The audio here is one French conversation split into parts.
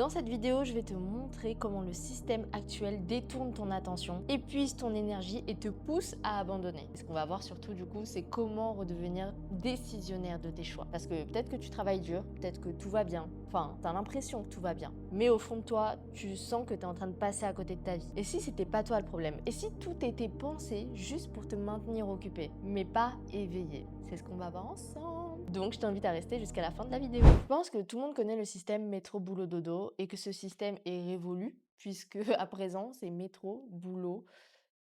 Dans cette vidéo, je vais te montrer comment le système actuel détourne ton attention, épuise ton énergie et te pousse à abandonner. Ce qu'on va voir surtout du coup, c'est comment redevenir décisionnaire de tes choix. Parce que peut-être que tu travailles dur, peut-être que tout va bien, enfin, t'as l'impression que tout va bien. Mais au fond de toi, tu sens que t'es en train de passer à côté de ta vie. Et si c'était pas toi le problème? Et si tout était pensé juste pour te maintenir occupé, mais pas éveillé? C'est ce qu'on va voir ensemble. Donc, je t'invite à rester jusqu'à la fin de la vidéo. Je pense que tout le monde connaît le système métro boulot dodo et que ce système est révolu puisque à présent, c'est métro, boulot,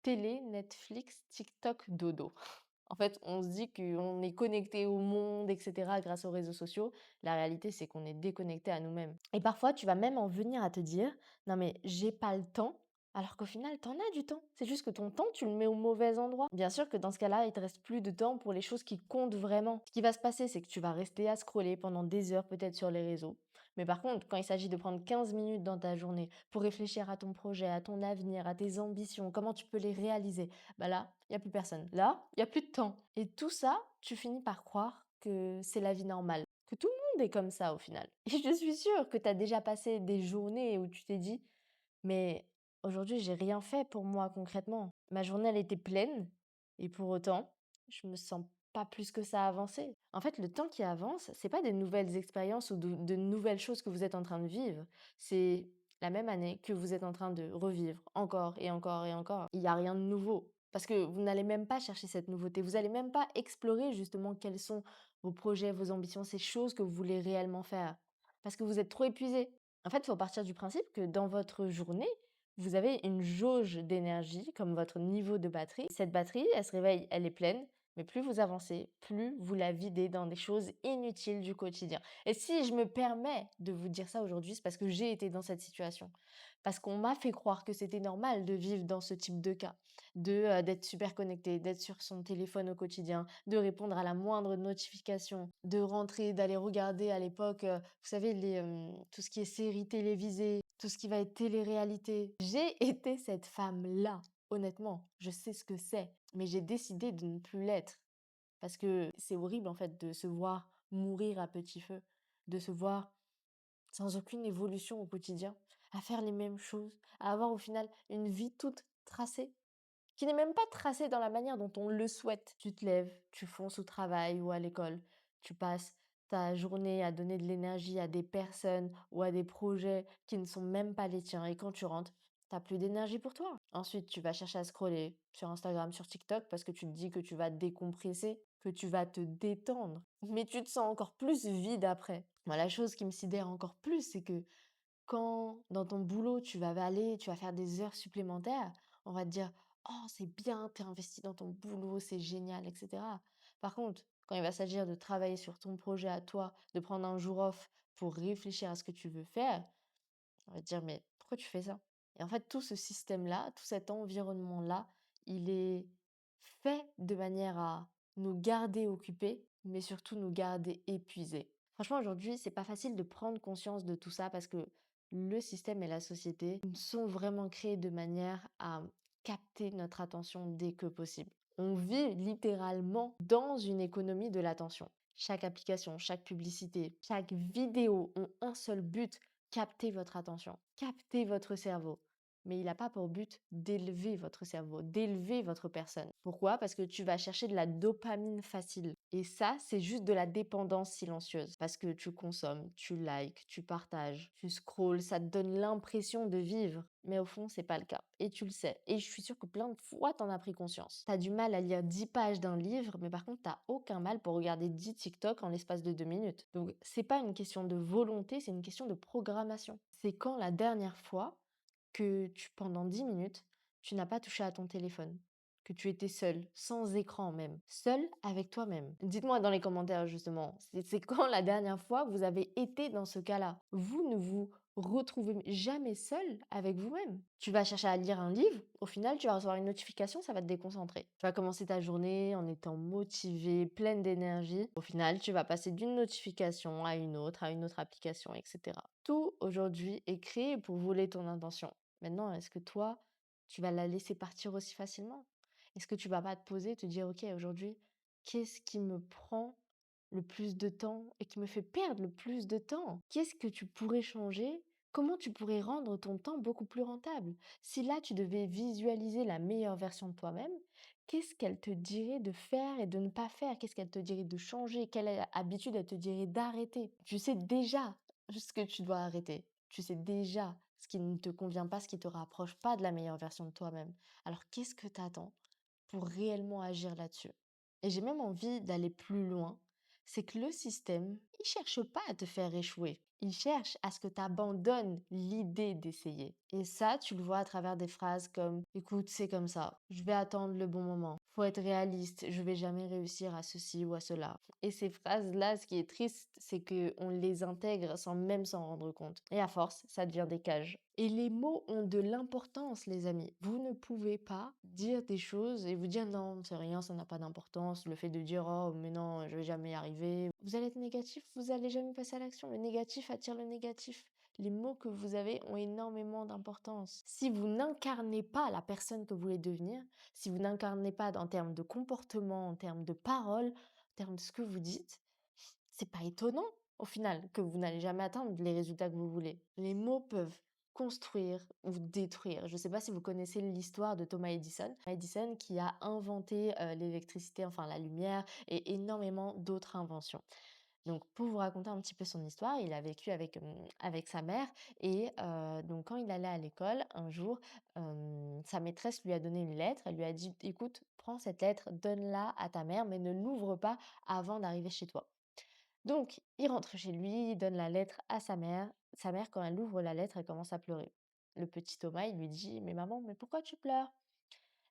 télé, Netflix, TikTok, dodo. En fait, on se dit qu'on est connecté au monde, etc., grâce aux réseaux sociaux. La réalité, c'est qu'on est déconnecté à nous-mêmes. Et parfois, tu vas même en venir à te dire, non mais j'ai pas le temps. Alors qu'au final, t'en as du temps. C'est juste que ton temps, tu le mets au mauvais endroit. Bien sûr que dans ce cas-là, il te reste plus de temps pour les choses qui comptent vraiment. Ce qui va se passer, c'est que tu vas rester à scroller pendant des heures peut-être sur les réseaux. Mais par contre, quand il s'agit de prendre 15 minutes dans ta journée pour réfléchir à ton projet, à ton avenir, à tes ambitions, comment tu peux les réaliser, bah là, il n'y a plus personne. Là, il n'y a plus de temps. Et tout ça, tu finis par croire que c'est la vie normale, que tout le monde est comme ça au final. Et je suis sûre que tu as déjà passé des journées où tu t'es dit, mais aujourd'hui, j'ai rien fait pour moi concrètement. Ma journée, elle était pleine et pour autant, je me sens pas plus que ça avancé. En fait, le temps qui avance, c'est pas des nouvelles expériences ou de nouvelles choses que vous êtes en train de vivre. C'est la même année que vous êtes en train de revivre encore et encore et encore. Il n'y a rien de nouveau. Parce que vous n'allez même pas chercher cette nouveauté. Vous n'allez même pas explorer justement quels sont vos projets, vos ambitions, ces choses que vous voulez réellement faire. Parce que vous êtes trop épuisé. En fait, il faut partir du principe que dans votre journée, vous avez une jauge d'énergie comme votre niveau de batterie. Cette batterie, elle se réveille, elle est pleine, mais plus vous avancez, plus vous la videz dans des choses inutiles du quotidien. Et si je me permets de vous dire ça aujourd'hui, c'est parce que j'ai été dans cette situation. Parce qu'on m'a fait croire que c'était normal de vivre dans ce type de cas, d'être super connecté, d'être sur son téléphone au quotidien, de répondre à la moindre notification, de rentrer, d'aller regarder à l'époque, vous savez, tout ce qui est séries télévisées, tout ce qui va être télé-réalité. J'ai été cette femme-là. Honnêtement, je sais ce que c'est, mais j'ai décidé de ne plus l'être. Parce que c'est horrible en fait de se voir mourir à petit feu, de se voir sans aucune évolution au quotidien, à faire les mêmes choses, à avoir au final une vie toute tracée, qui n'est même pas tracée dans la manière dont on le souhaite. Tu te lèves, tu fonces au travail ou à l'école, tu passes ta journée à donner de l'énergie à des personnes ou à des projets qui ne sont même pas les tiens. Et quand tu rentres, t'as plus d'énergie pour toi. Ensuite, tu vas chercher à scroller sur Instagram, sur TikTok, parce que tu te dis que tu vas décompresser, que tu vas te détendre. Mais tu te sens encore plus vide après. Moi, la chose qui me sidère encore plus, c'est que quand dans ton boulot, tu vas faire des heures supplémentaires, on va te dire: «Oh, c'est bien, t'es investi dans ton boulot, c'est génial» et cetera. Par contre, quand il va s'agir de travailler sur ton projet à toi, de prendre un jour off pour réfléchir à ce que tu veux faire, on va te dire: «Mais pourquoi tu fais ça?» Et en fait, tout ce système-là, tout cet environnement-là, il est fait de manière à nous garder occupés, mais surtout nous garder épuisés. Franchement, aujourd'hui, c'est pas facile de prendre conscience de tout ça parce que le système et la société sont vraiment créés de manière à capter notre attention dès que possible. On vit littéralement dans une économie de l'attention. Chaque application, chaque publicité, chaque vidéo ont un seul but: capter votre attention, capter votre cerveau. Mais il n'a pas pour but d'élever votre cerveau, d'élever votre personne. Pourquoi? Parce que tu vas chercher de la dopamine facile. Et ça, c'est juste de la dépendance silencieuse. Parce que tu consommes, tu likes, tu partages, tu scrolls, ça te donne l'impression de vivre. Mais au fond, c'est pas le cas. Et tu le sais. Et je suis sûre que plein de fois, tu en as pris conscience. Tu as du mal à lire 10 pages d'un livre, mais par contre, tu n'as aucun mal pour regarder 10 TikTok en l'espace de 2 minutes. Donc, c'est pas une question de volonté, c'est une question de programmation. C'est quand la dernière fois que pendant 10 minutes, tu n'as pas touché à ton téléphone, que tu étais seul, sans écran même, seul avec toi-même. Dites-moi dans les commentaires justement, c'est quand la dernière fois que vous avez été dans ce cas-là? Vous ne vous retrouvez jamais seul avec vous-même. Tu vas chercher à lire un livre, au final, tu vas recevoir une notification, ça va te déconcentrer. Tu vas commencer ta journée en étant motivé, pleine d'énergie. Au final, tu vas passer d'une notification à une autre application, etc. Tout aujourd'hui est créé pour voler ton intention. Maintenant, est-ce que toi, tu vas la laisser partir aussi facilement? Est-ce que tu vas pas te poser, te dire, OK, aujourd'hui, qu'est-ce qui me prend le plus de temps et qui me fait perdre le plus de temps? Qu'est-ce que tu pourrais changer Comment tu pourrais rendre ton temps beaucoup plus rentable? Si là, tu devais visualiser la meilleure version de toi-même, qu'est-ce qu'elle te dirait de faire et de ne pas faire? Qu'est-ce qu'elle te dirait de changer? Quelle habitude elle te dirait d'arrêter? Tu sais déjà ce que tu dois arrêter. Tu sais déjà ce qui ne te convient pas, ce qui te rapproche pas de la meilleure version de toi-même. Alors, qu'est-ce que tu attends pour réellement agir là-dessus? Et j'ai même envie d'aller plus loin. C'est que le système, il cherche pas à te faire échouer. Il cherche à ce que tu abandonnes l'idée d'essayer. Et ça, tu le vois à travers des phrases comme écoute, c'est comme ça, je vais attendre le bon moment. Faut être réaliste, je vais jamais réussir à ceci ou à cela. Et ces phrases-là, ce qui est triste, c'est que on les intègre sans même s'en rendre compte. Et à force, ça devient des cages. Et les mots ont de l'importance, les amis. Vous ne pouvez pas dire des choses et vous dire non, c'est rien, ça n'a pas d'importance. Le fait de dire oh, mais non, je vais jamais y arriver. Vous allez être négatif, vous allez jamais passer à l'action. Le négatif attire le négatif. Les mots que vous avez ont énormément d'importance. Si vous n'incarnez pas la personne que vous voulez devenir, si vous n'incarnez pas en termes de comportement, en termes de parole, en termes de ce que vous dites, c'est pas étonnant au final que vous n'allez jamais atteindre les résultats que vous voulez. Les mots peuvent construire ou détruire. Je ne sais pas si vous connaissez l'histoire de Thomas Edison. Edison qui a inventé l'électricité, enfin la lumière et énormément d'autres inventions. Donc, pour vous raconter un petit peu son histoire, il a vécu avec sa mère et donc quand il allait à l'école, un jour, sa maîtresse lui a donné une lettre. Elle lui a dit: «Écoute, prends cette lettre, donne-la à ta mère, mais ne l'ouvre pas avant d'arriver chez toi». Donc, il rentre chez lui, il donne la lettre à sa mère. Sa mère, quand elle ouvre la lettre, elle commence à pleurer. Le petit Thomas, il lui dit: «Mais maman, mais pourquoi tu pleures?»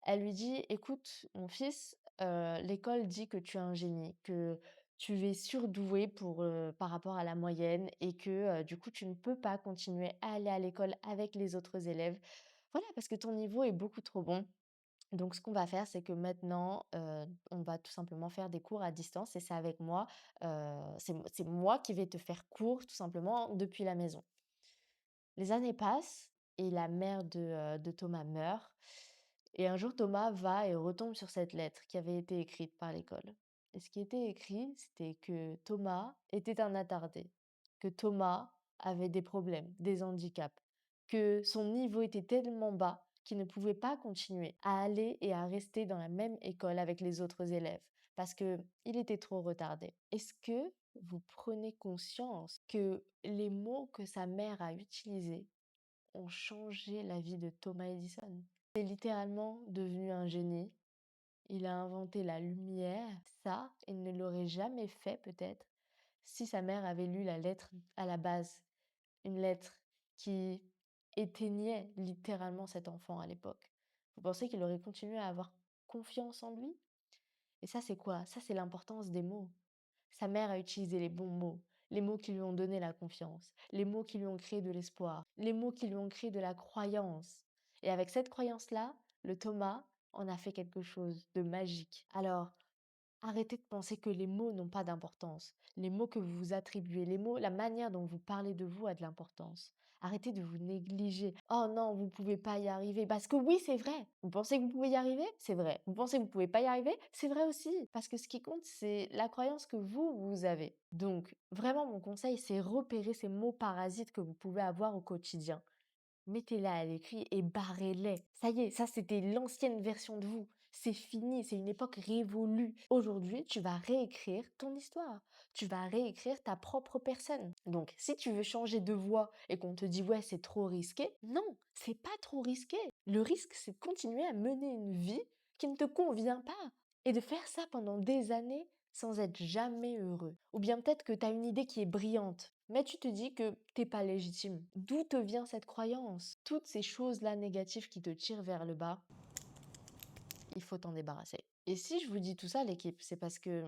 Elle lui dit: «Écoute, mon fils, l'école dit que tu es un génie, que tu es surdoué par rapport à la moyenne et que, du coup, tu ne peux pas continuer à aller à l'école avec les autres élèves. Voilà, parce que ton niveau est beaucoup trop bon. Donc ce qu'on va faire, c'est que maintenant, on va tout simplement faire des cours à distance et c'est avec moi, c'est moi qui vais te faire cours tout simplement depuis la maison». Les années passent et la mère de Thomas meurt et un jour Thomas va et retombe sur cette lettre qui avait été écrite par l'école. Et ce qui était écrit, c'était que Thomas était un attardé, que Thomas avait des problèmes, des handicaps, que son niveau était tellement bas qu'il ne pouvait pas continuer à aller et à rester dans la même école avec les autres élèves parce que il était trop retardé. Est-ce que vous prenez conscience que les mots que sa mère a utilisés ont changé la vie de Thomas Edison? C'est littéralement devenu un génie. Il a inventé la lumière. Ça, il ne l'aurait jamais fait peut-être si sa mère avait lu la lettre à la base. Une lettre qui éteignait littéralement cet enfant à l'époque. Vous pensez qu'il aurait continué à avoir confiance en lui? Et ça, c'est quoi? Ça, c'est l'importance des mots. Sa mère a utilisé les bons mots, les mots qui lui ont donné la confiance, les mots qui lui ont créé de l'espoir, les mots qui lui ont créé de la croyance. Et avec cette croyance-là, le Thomas en a fait quelque chose de magique. Alors, arrêtez de penser que les mots n'ont pas d'importance. Les mots que vous vous attribuez, les mots, la manière dont vous parlez de vous a de l'importance. Arrêtez de vous négliger. Oh non, vous pouvez pas y arriver. Parce que oui, c'est vrai. Vous pensez que vous pouvez y arriver? C'est vrai. Vous pensez que vous pouvez pas y arriver? C'est vrai aussi. Parce que ce qui compte, c'est la croyance que vous avez. Donc, vraiment, mon conseil, c'est repérer ces mots parasites que vous pouvez avoir au quotidien. Mettez-les à l'écrit et barrez-les. Ça y est, ça c'était l'ancienne version de vous. C'est fini, c'est une époque révolue. Aujourd'hui, tu vas réécrire ton histoire. Tu vas réécrire ta propre personne. Donc, si tu veux changer de voie et qu'on te dit ouais, c'est trop risqué, non, c'est pas trop risqué. Le risque, c'est de continuer à mener une vie qui ne te convient pas et de faire ça pendant des années sans être jamais heureux. Ou bien peut-être que tu as une idée qui est brillante, mais tu te dis que t'es pas légitime. D'où te vient cette croyance? Toutes ces choses-là négatives qui te tirent vers le bas, il faut t'en débarrasser. Et si je vous dis tout ça, l'équipe, c'est parce que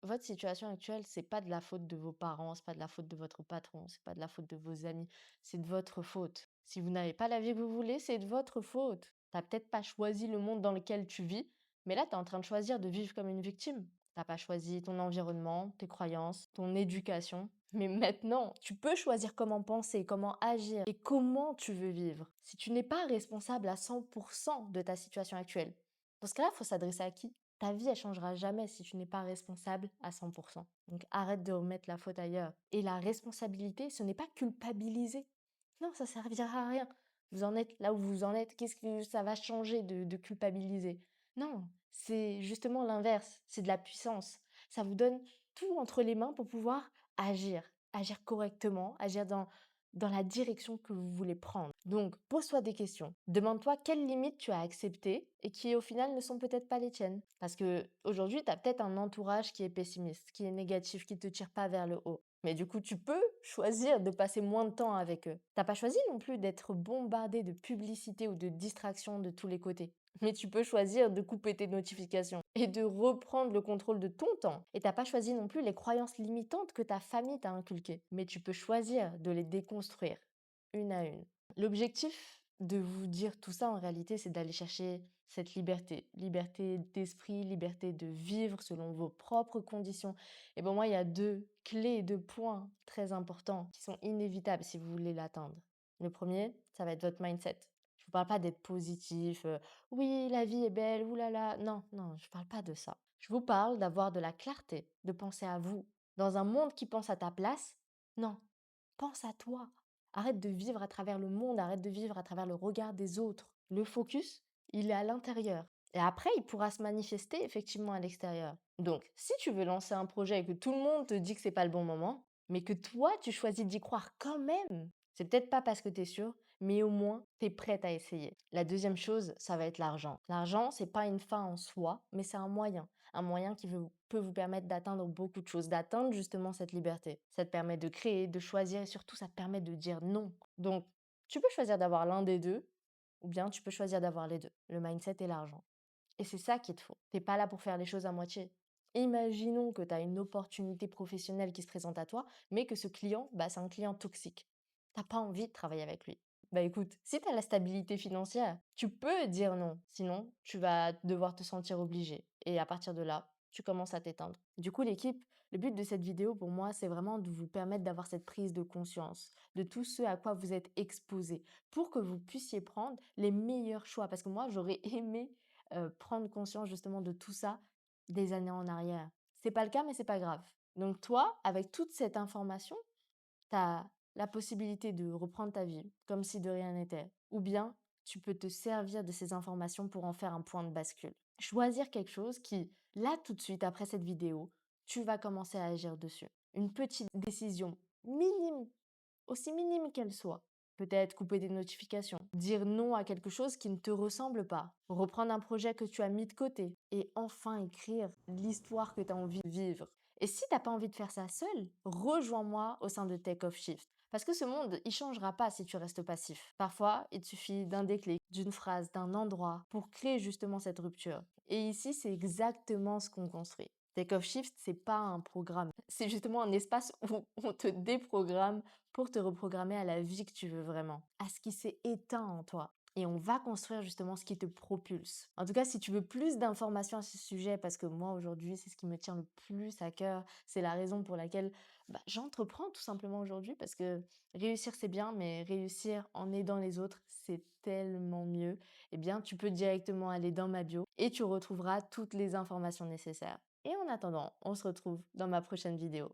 votre situation actuelle, c'est pas de la faute de vos parents, c'est pas de la faute de votre patron, c'est pas de la faute de vos amis, c'est de votre faute. Si vous n'avez pas la vie que vous voulez, c'est de votre faute. T'as peut-être pas choisi le monde dans lequel tu vis, mais là, tu es en train de choisir de vivre comme une victime. T'as pas choisi ton environnement, tes croyances, ton éducation. Mais maintenant, tu peux choisir comment penser, comment agir et comment tu veux vivre. Si tu n'es pas responsable à 100% de ta situation actuelle, dans ce cas-là, il faut s'adresser à qui? Ta vie, elle changera jamais si tu n'es pas responsable à 100%. Donc arrête de remettre la faute ailleurs. Et la responsabilité, ce n'est pas culpabiliser. Non, ça servira à rien. Vous en êtes là où vous en êtes. Qu'est-ce que ça va changer de culpabiliser? Non, c'est justement l'inverse. C'est de la puissance. Ça vous donne tout entre les mains pour pouvoir agir, agir correctement, agir dans la direction que vous voulez prendre. Donc, pose-toi des questions. Demande-toi quelles limites tu as acceptées et qui, au final, ne sont peut-être pas les tiennes. Parce que aujourd'hui, tu as peut-être un entourage qui est pessimiste, qui est négatif, qui te tire pas vers le haut. Mais du coup, tu peux choisir de passer moins de temps avec eux. T'as pas choisi non plus d'être bombardé de publicité ou de distractions de tous les côtés. Mais tu peux choisir de couper tes notifications et de reprendre le contrôle de ton temps. Et t'as pas choisi non plus les croyances limitantes que ta famille t'a inculquées. Mais tu peux choisir de les déconstruire une à une. L'objectif de vous dire tout ça en réalité, c'est d'aller chercher cette liberté. Liberté d'esprit, liberté de vivre selon vos propres conditions. Et pour moi, il y a deux clés, deux points très importants qui sont inévitables si vous voulez l'atteindre. Le premier, ça va être votre mindset. Je vous parle pas d'être positif, oui, la vie est belle, oulala. Non, non, je parle pas de ça. Je vous parle d'avoir de la clarté, de penser à vous. Dans un monde qui pense à ta place, non, pense à toi. Arrête de vivre à travers le monde, arrête de vivre à travers le regard des autres. Le focus, il est à l'intérieur. Et après, il pourra se manifester effectivement à l'extérieur. Donc, si tu veux lancer un projet et que tout le monde te dit que c'est pas le bon moment, mais que toi, tu choisis d'y croire quand même, c'est peut-être pas parce que tu es sûr, mais au moins, tu es prête à essayer. La deuxième chose, ça va être l'argent. L'argent, c'est pas une fin en soi, mais c'est un moyen qui peut vous permettre d'atteindre beaucoup de choses, d'atteindre justement cette liberté. Ça te permet de créer, de choisir et surtout, ça te permet de dire non. Donc, tu peux choisir d'avoir l'un des deux ou bien tu peux choisir d'avoir les deux, le mindset et l'argent. Et c'est ça qu'il te faut. T'es pas là pour faire les choses à moitié. Imaginons que tu as une opportunité professionnelle qui se présente à toi, mais que ce client, bah, c'est un client toxique. T'as pas envie de travailler avec lui. Bah écoute, si tu as la stabilité financière, tu peux dire non. Sinon, tu vas devoir te sentir obligé. Et à partir de là, tu commences à t'éteindre. Du coup, l'équipe, le but de cette vidéo pour moi, c'est vraiment de vous permettre d'avoir cette prise de conscience de tout ce à quoi vous êtes exposé pour que vous puissiez prendre les meilleurs choix. Parce que moi, j'aurais aimé prendre conscience justement de tout ça des années en arrière. C'est pas le cas, mais c'est pas grave. Donc toi, avec toute cette information, tu as la possibilité de reprendre ta vie comme si de rien n'était. Ou bien, tu peux te servir de ces informations pour en faire un point de bascule. Choisir quelque chose qui, là tout de suite, après cette vidéo, tu vas commencer à agir dessus. Une petite décision minime, aussi minime qu'elle soit. Peut-être couper des notifications, dire non à quelque chose qui ne te ressemble pas, reprendre un projet que tu as mis de côté et enfin écrire l'histoire que tu as envie de vivre. Et si tu n'as pas envie de faire ça seul, rejoins-moi au sein de Take Off Shift. Parce que ce monde, il changera pas si tu restes passif. Parfois, il te suffit d'un déclic, d'une phrase, d'un endroit pour créer justement cette rupture. Et ici, c'est exactement ce qu'on construit. Take Off Shift, c'est pas un programme. C'est justement un espace où on te déprogramme pour te reprogrammer à la vie que tu veux vraiment, à ce qui s'est éteint en toi. Et on va construire justement ce qui te propulse. En tout cas, si tu veux plus d'informations à ce sujet, parce que moi aujourd'hui, c'est ce qui me tient le plus à cœur, c'est la raison pour laquelle j'entreprends tout simplement aujourd'hui, parce que réussir c'est bien, mais réussir en aidant les autres, c'est tellement mieux. Eh bien, tu peux directement aller dans ma bio et tu retrouveras toutes les informations nécessaires. Et en attendant, on se retrouve dans ma prochaine vidéo.